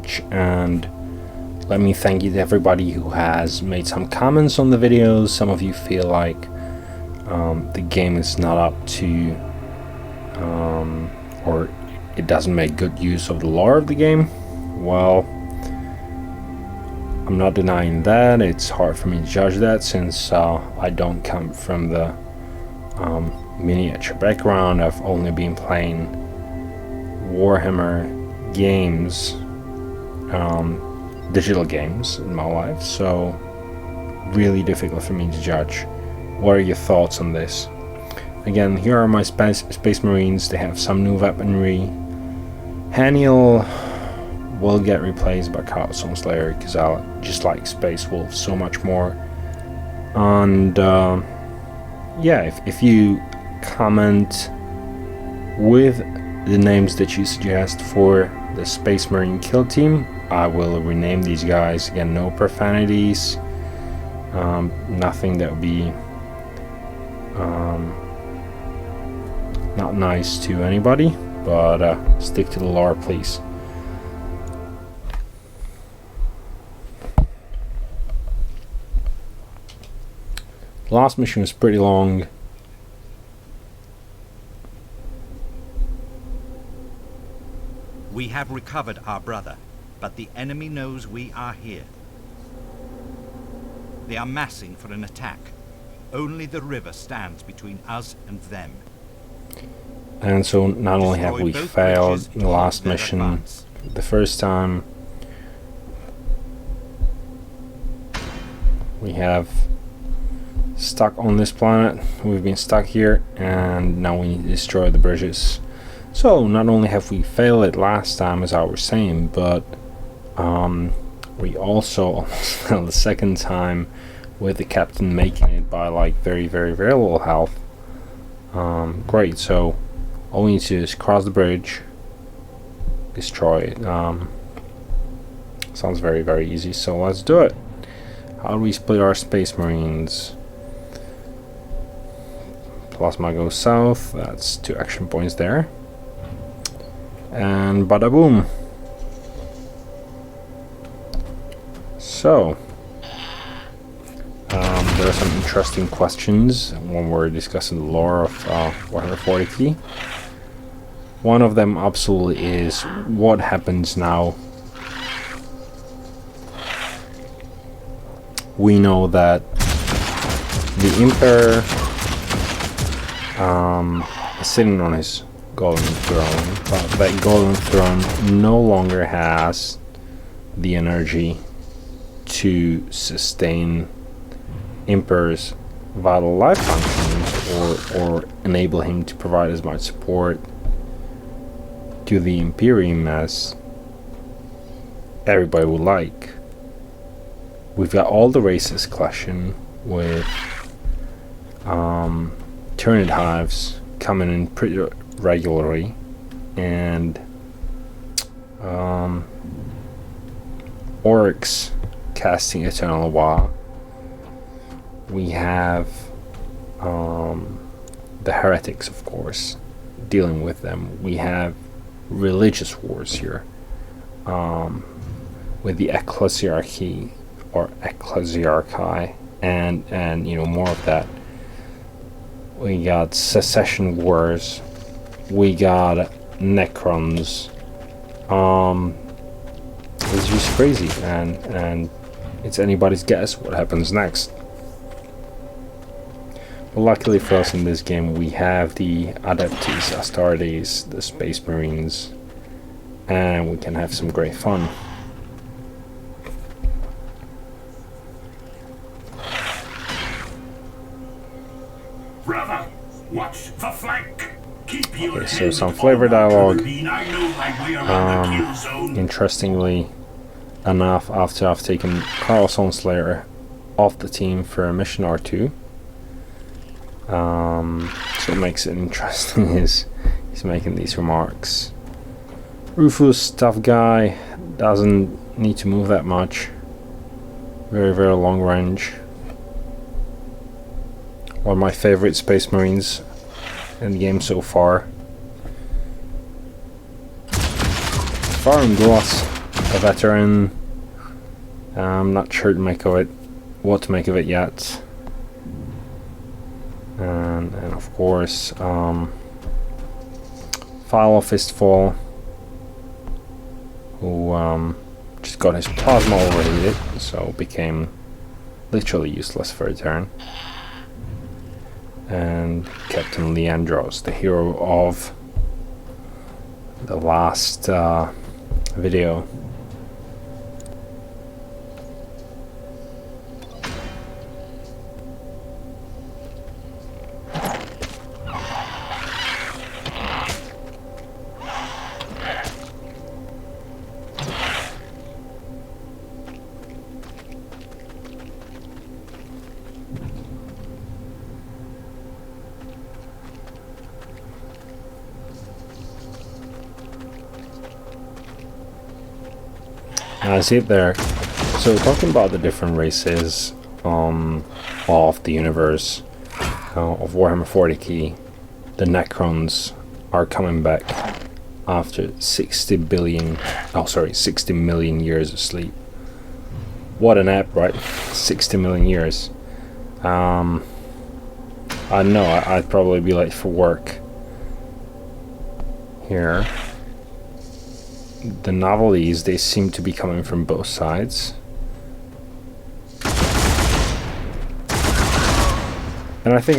much, and let me thank you to everybody who has made some comments on the videos. Some of you feel like the game is not up to, or it doesn't make good use of the lore of the game. Well, I'm not denying that. It's hard for me to judge that since I don't come from the miniature background. I've only been playing Warhammer games, digital games in my life, so really difficult for me to judge. What are your thoughts on this? Again, here are my Space Marines. They have some new weaponry. Haniel will get replaced by Chaos Slayer because I just like Space Wolves so much more. And yeah, if you comment with the names that you suggest for the Space Marine kill team, I will rename these guys. Again, no profanities, nothing that would be not nice to anybody, but stick to the lore, please. The last mission was pretty long. We have recovered our brother, but the enemy knows we are here. They are massing for an attack. Only the river stands between us and them. And so not only have we failed in the last mission the first time, we have stuck on this planet. We've been stuck here, and now we need to destroy the bridges. So not only have we failed it last time, as I was saying, but we also almost failed the second time with the captain making it by like very little health. Great, so all we need to do is cross the bridge, destroy it. Sounds very easy, so let's do it. How do we split our Space Marines? Plasma goes south, that's 2 action points there. And bada boom. So there are some interesting questions when we're discussing the lore of Warhammer 40k. One of them absolutely is, what happens now? We know that the Emperor is sitting on his golden throne, but that golden throne no longer has the energy to sustain Emperor's vital life functions or enable him to provide as much support to the Imperium as everybody would like. We've got all the races clashing with Tyranid hives coming in pretty regularly, and orcs casting Eternal Law. We have the heretics, of course, dealing with them. We have religious wars here with the ecclesiarchy or ecclesiarchy, and you know, more of that. We got secession wars. We got Necrons. It's just crazy, and it's anybody's guess what happens next. But luckily for us in this game, we have the Adeptus Astartes, the Space Marines, and we can have some great fun. Brother, watch the flank. Keep your Okay, so some flavor dialogue. Zone. Interestingly enough, after I've taken Chaos Slayer off the team for a mission or two, so what makes it interesting is he's making these remarks. Rufus, tough guy, doesn't need to move that much. Very long range. One of my favorite Space Marines in the game so far. Firing glass a veteran. I'm not sure to make of it, what to make of it yet. And of course, File Fistful, who just got his plasma overheated, so became literally useless for a turn. And Captain Leandros, the hero of the last video. I see it there. So talking about the different races of the universe of Warhammer 40k, the Necrons are coming back after 60 million years of sleep. What an app, right? 60 million years. I know I'd probably be late for work here. The novelties, they seem to be coming from both sides. And I think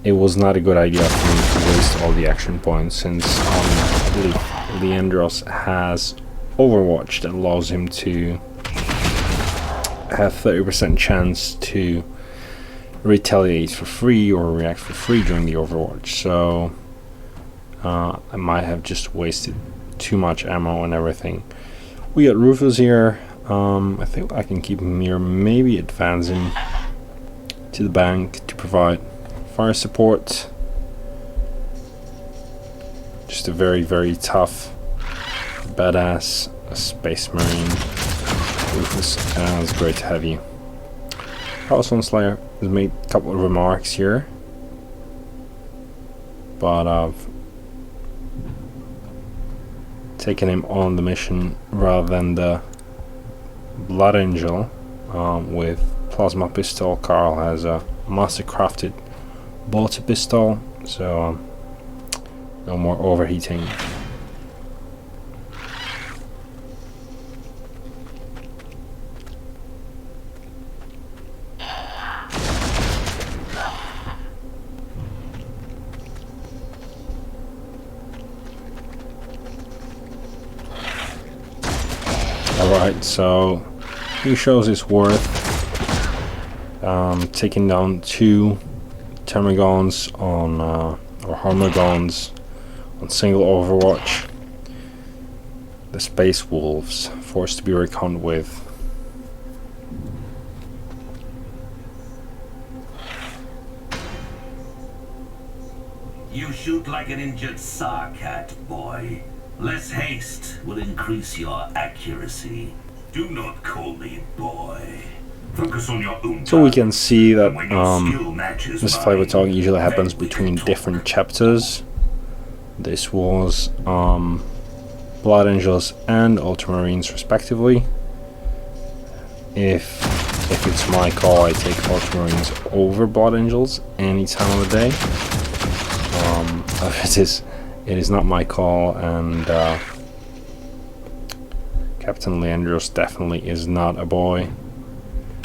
it was not a good idea for me to waste all the action points, since I believe Leandros has Overwatch that allows him to have 30% chance to retaliate for free or react for free during the Overwatch. So I might have just wasted too much ammo and everything. We got Rufus here. I think I can keep him here, maybe advancing to the bank to provide fire support. Just a very, very tough, badass Space Marine. Rufus, it's great to have you. Hellstone Slayer has made a couple of remarks here, but I've taken him on the mission rather than the Blood Angel with Plasma Pistol. Carl has a master crafted bolter pistol, so no more overheating. Alright, so he shows his worth, taking down 2 Termagons on, or Harmagons on single Overwatch. The Space Wolves, forced to be reckoned with. You shoot like an injured Sarcat, boy. Less haste will increase your accuracy. Do not call me boy. Focus on your own. So we can see that this fight flavor talk usually happens between different chapters. This was Blood Angels and Ultramarines respectively. If it's my call, I take Ultramarines over Blood Angels any time of the day. It is not my call, and Captain Leandros definitely is not a boy.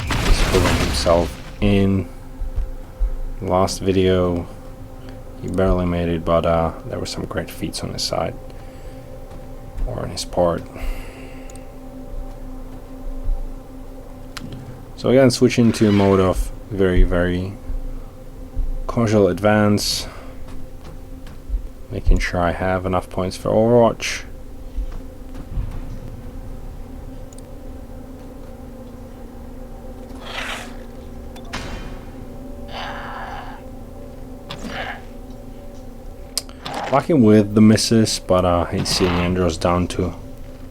He's proven himself in the last video. He barely made it, but there were some great feats on his side, or on his part. So again, switching to a mode of very, very casual advance. Making sure I have enough points for Overwatch. Lacking with the misses, but he's seeing Andros down to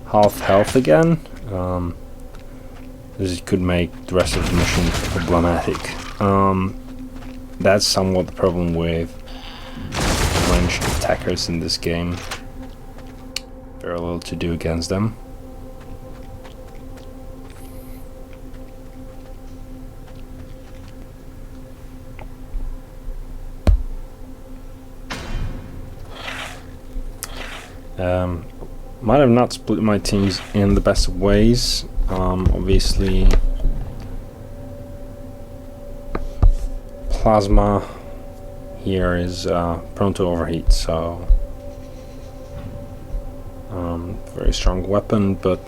half health again. This could make the rest of the mission problematic. That's somewhat the problem with ranged attackers in this game. Very little to do against them. Might have not split my teams in the best of ways. Obviously, plasma here is prone to overheat, so very strong weapon, but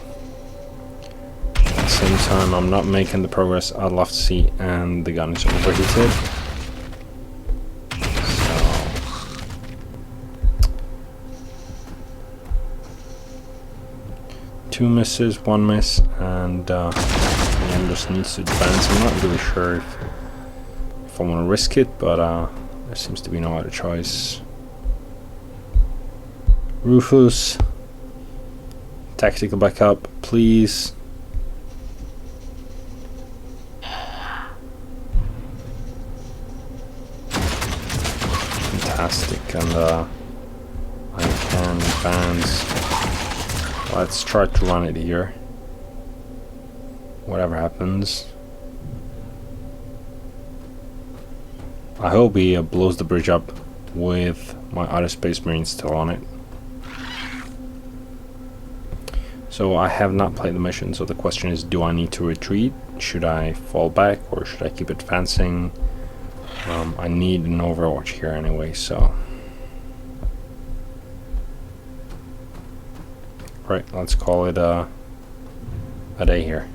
at the same time I'm not making the progress I'd love to see, and the gun is overheated. So 2 misses, 1 miss, and again just needs to advance. I'm not really sure if I want to risk it, but there seems to be no other choice. Rufus, tactical backup, please. Fantastic, and I can advance. Let's try to run it here. Whatever happens. I hope he blows the bridge up with my other Space Marines still on it. So I have not played the mission, so the question is, do I need to retreat? Should I fall back, or should I keep advancing? I need an overwatch here anyway, so... Right, let's call it a day here.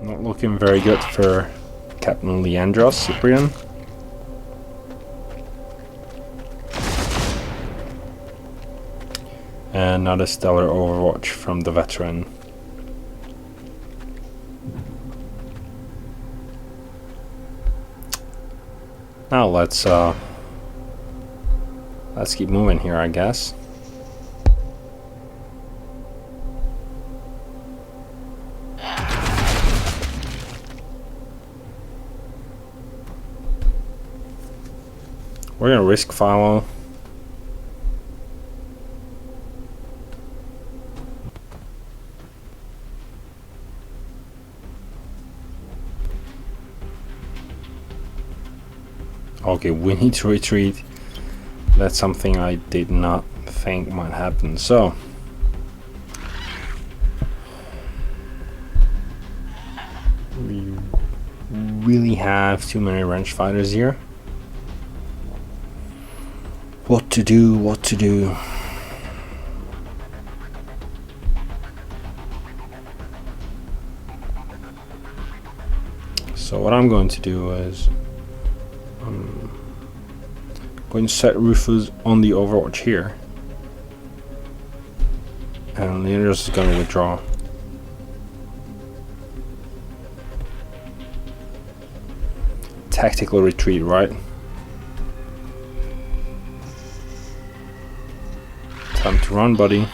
Not looking very good for Captain Leandros Cyprian. And not a stellar overwatch from the veteran. Now let's keep moving here, I guess. We're gonna risk follow. Okay, we need to retreat. That's something I did not think might happen. So we really have too many range fighters here. What to do, what to do. So what I'm going to do is I'm going to set Rufus on the overwatch here, and Leandros is going to withdraw. Tactical retreat, right? Time to run, buddy.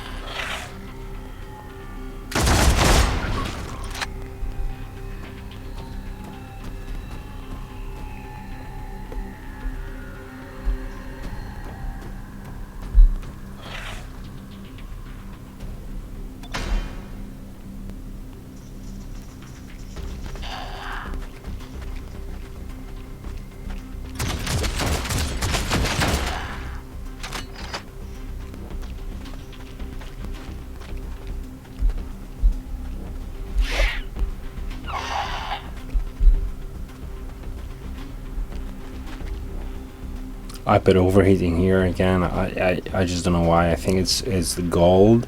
I bet overheating here again. I just don't know why. I think it's the gold,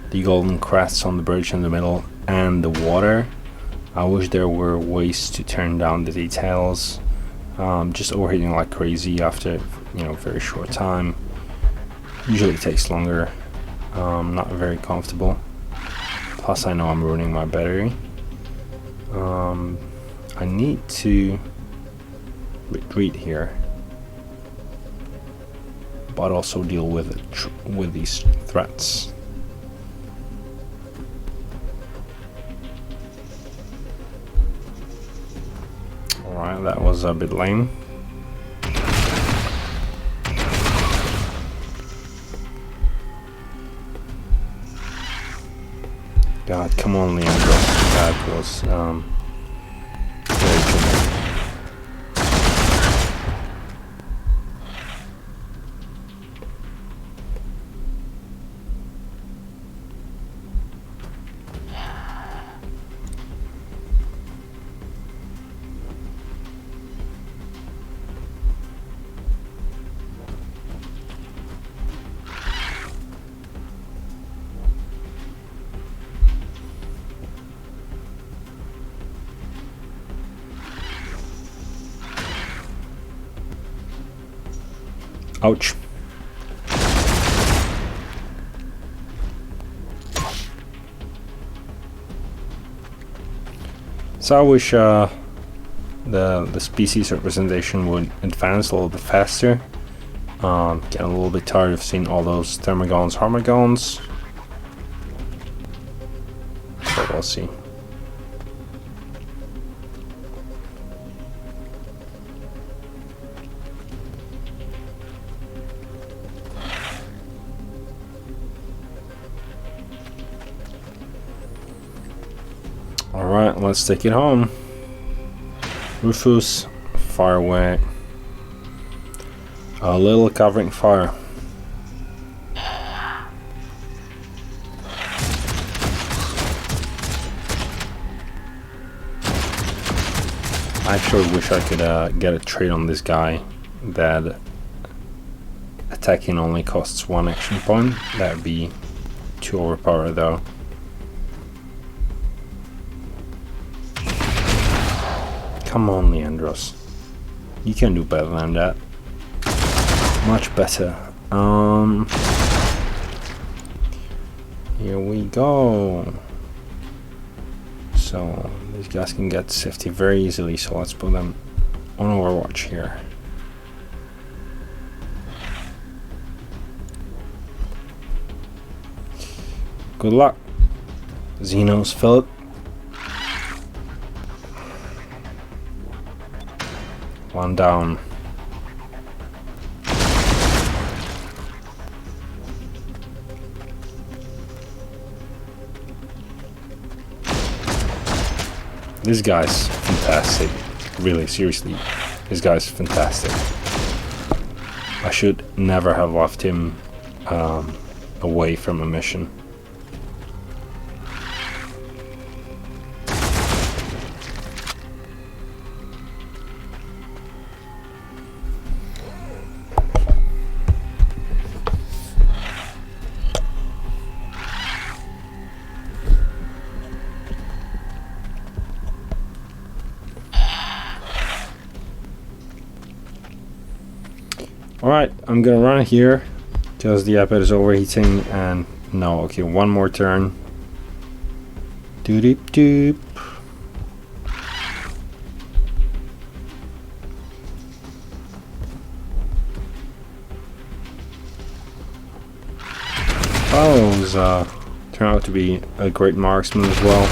the golden crests on the bridge in the middle, and the water. I wish there were ways to turn down the details. Just overheating like crazy after, you know, very short time. Usually it takes longer. Not very comfortable. Plus I know I'm ruining my battery. I need to retreat here, but also deal with these threats. Alright, that was a bit lame. God, come on, Leandro. That was very good. Ouch. So I wish the species representation would advance a little bit faster. Getting a little bit tired of seeing all those Thermagons, Harmagons. But we'll see. Alright, let's take it home. Rufus, fire away. A little covering fire. I actually wish I could get a trait on this guy that attacking only costs 1 action point. That would be too overpowered though. Come on, Leandros. You can do better than that. Much better. Here we go. So these guys can get 50 very easily, so let's put them on Overwatch here. Good luck. Xenos, Philip. One down. This guy's fantastic. Really, seriously. This guy's fantastic. I should never have left him away from a mission. Alright, I'm gonna run here because the iPad is overheating and no, okay, one more turn. Doop doop. Oh, it was turned out to be a great marksman as well.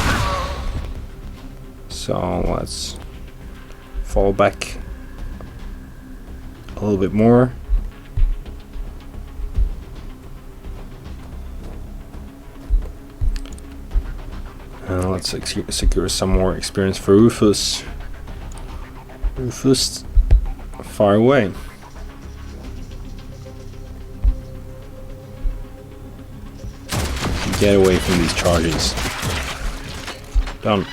So let's fall back a little bit more. Let's secure some more experience for Rufus. Rufus, far away. Get away from these charges. Done.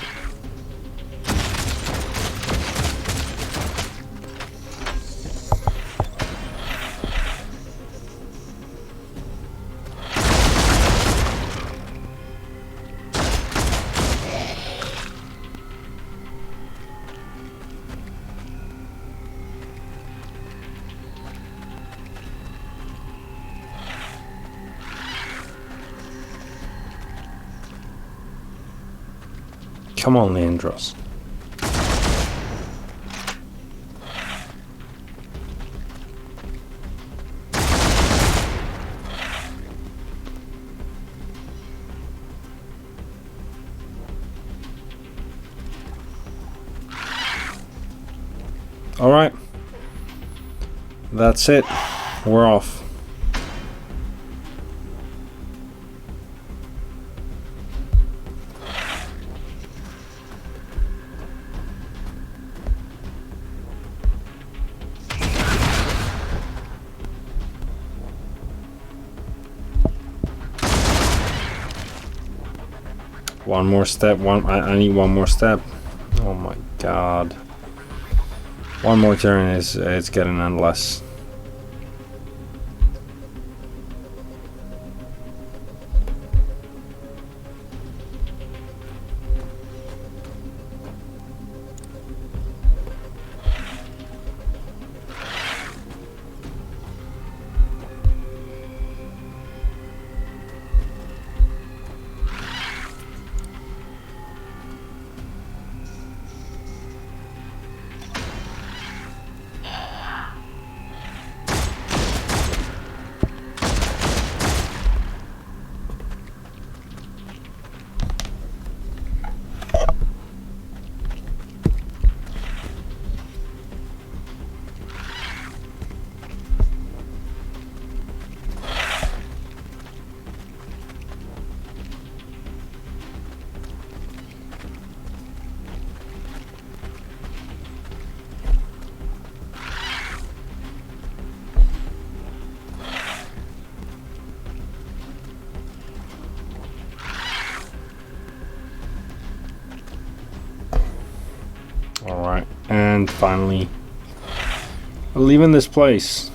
Come on, Leandros. All right. That's it. We're off. One more step. I need one more step. Oh my god. One more turn is it's getting endless. Alright, and finally, leaving this place.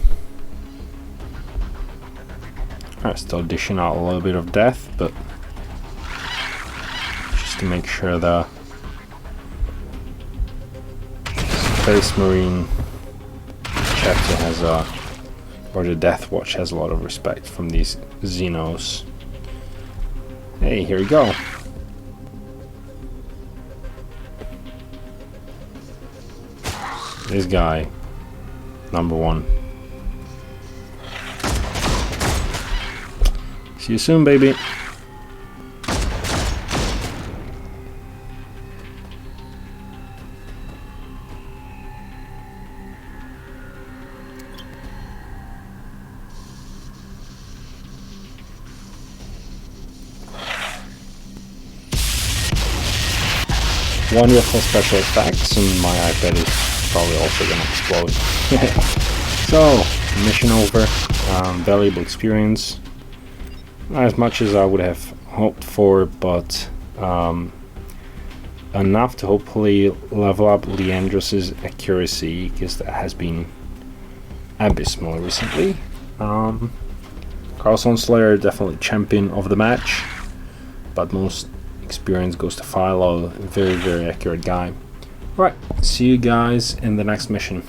Alright, still dishing out a little bit of death, but just to make sure the Space Marine chapter has or the Deathwatch has a lot of respect from these Xenos. Hey, here we go. This guy, number 1. See you soon, baby. Wonderful special effects, and my iPad is probably also gonna explode. So, mission over. Valuable experience. Not as much as I would have hoped for, but enough to hopefully level up Leandros' accuracy, because that has been abysmal recently. Carlson Slayer, definitely champion of the match, but most experience goes to Philo, very, very accurate guy. Right, see you guys in the next mission.